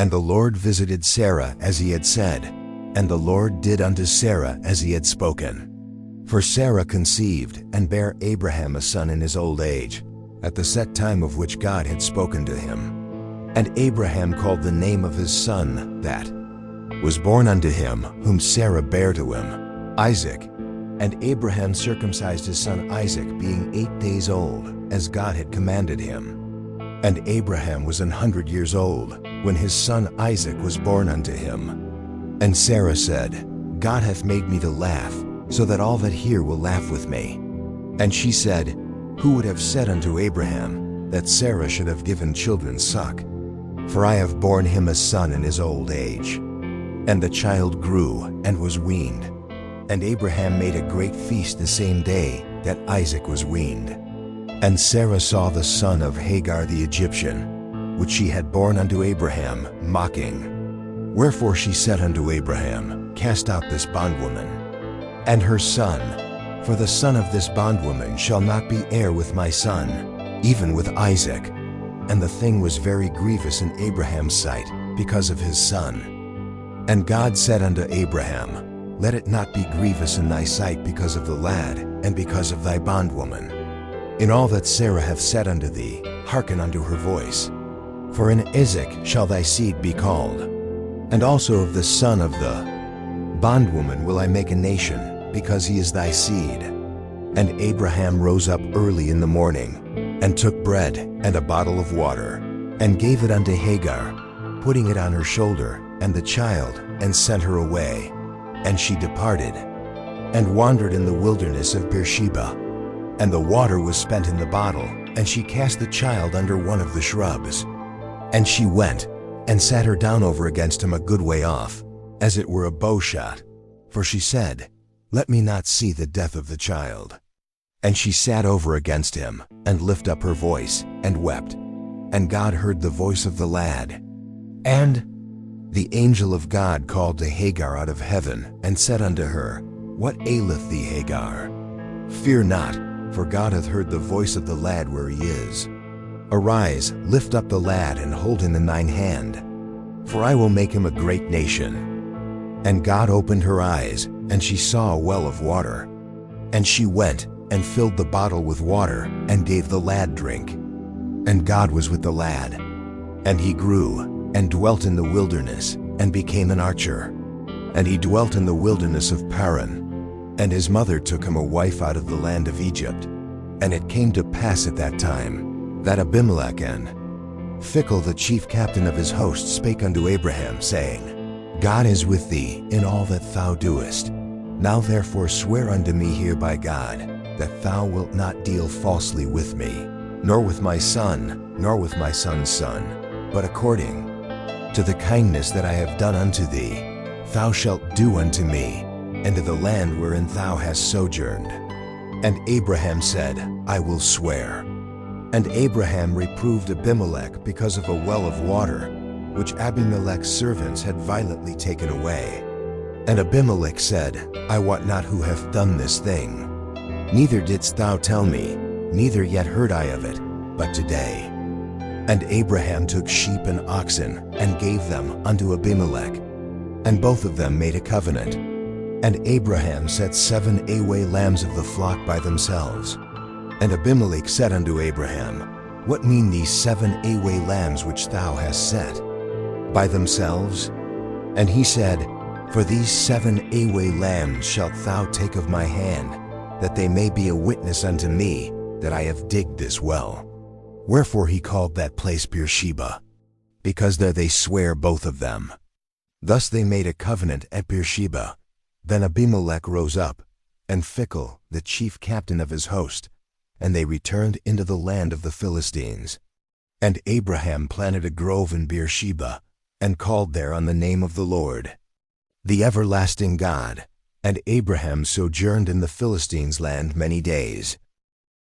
And the Lord visited Sarah as he had said, and the Lord did unto Sarah as he had spoken. For Sarah conceived and bare Abraham a son in his old age, at the set time of which God had spoken to him. And Abraham called the name of his son that was born unto him, whom Sarah bare to him, Isaac. And Abraham circumcised his son Isaac, being 8 days old, as God had commanded him. And Abraham was 100 years old, when his son Isaac was born unto him. And Sarah said, God hath made me to laugh, so that all that hear will laugh with me. And she said, Who would have said unto Abraham, that Sarah should have given children suck? For I have borne him a son in his old age. And the child grew, and was weaned. And Abraham made a great feast the same day that Isaac was weaned. And Sarah saw the son of Hagar the Egyptian, which she had borne unto Abraham, mocking. Wherefore she said unto Abraham, Cast out this bondwoman, and her son, for the son of this bondwoman shall not be heir with my son, even with Isaac. And the thing was very grievous in Abraham's sight, because of his son. And God said unto Abraham, Let it not be grievous in thy sight because of the lad, and because of thy bondwoman. In all that Sarah hath said unto thee, hearken unto her voice. For in Isaac shall thy seed be called. And also of the son of the bondwoman will I make a nation, because he is thy seed. And Abraham rose up early in the morning, and took bread and a bottle of water, and gave it unto Hagar, putting it on her shoulder, and the child, and sent her away. And she departed, and wandered in the wilderness of Beersheba. And the water was spent in the bottle, and she cast the child under one of the shrubs. And she went, and sat her down over against him a good way off, as it were a bow shot. For she said, Let me not see the death of the child. And she sat over against him, and lifted up her voice, and wept. And God heard the voice of the lad. And the angel of God called to Hagar out of heaven, and said unto her, What aileth thee, Hagar? Fear not, for God hath heard the voice of the lad where he is. Arise, lift up the lad, and hold him in thine hand, for I will make him a great nation. And God opened her eyes, and she saw a well of water. And she went, and filled the bottle with water, and gave the lad drink. And God was with the lad. And he grew, and dwelt in the wilderness, and became an archer. And he dwelt in the wilderness of Paran. And his mother took him a wife out of the land of Egypt. And it came to pass at that time, that Abimelech and Phicol the chief captain of his host spake unto Abraham, saying, God is with thee in all that thou doest. Now therefore swear unto me here by God, that thou wilt not deal falsely with me, nor with my son, nor with my son's son, but according to the kindness that I have done unto thee, thou shalt do unto me, and to the land wherein thou hast sojourned. And Abraham said, I will swear. And Abraham reproved Abimelech because of a well of water, which Abimelech's servants had violently taken away. And Abimelech said, I wot not who hath done this thing. Neither didst thou tell me, neither yet heard I of it, but today. And Abraham took sheep and oxen, and gave them unto Abimelech. And both of them made a covenant. And Abraham set 7 away lambs of the flock by themselves. And Abimelech said unto Abraham, What mean these 7 away lambs which thou hast set by themselves? And he said, For these 7 away lambs shalt thou take of my hand, that they may be a witness unto me that I have digged this well. Wherefore he called that place Beersheba, because there they sware both of them. Thus they made a covenant at Beersheba. Then Abimelech rose up, and Phicol, the chief captain of his host, and they returned into the land of the Philistines. And Abraham planted a grove in Beersheba, and called there on the name of the Lord, the everlasting God. And Abraham sojourned in the Philistines' land many days.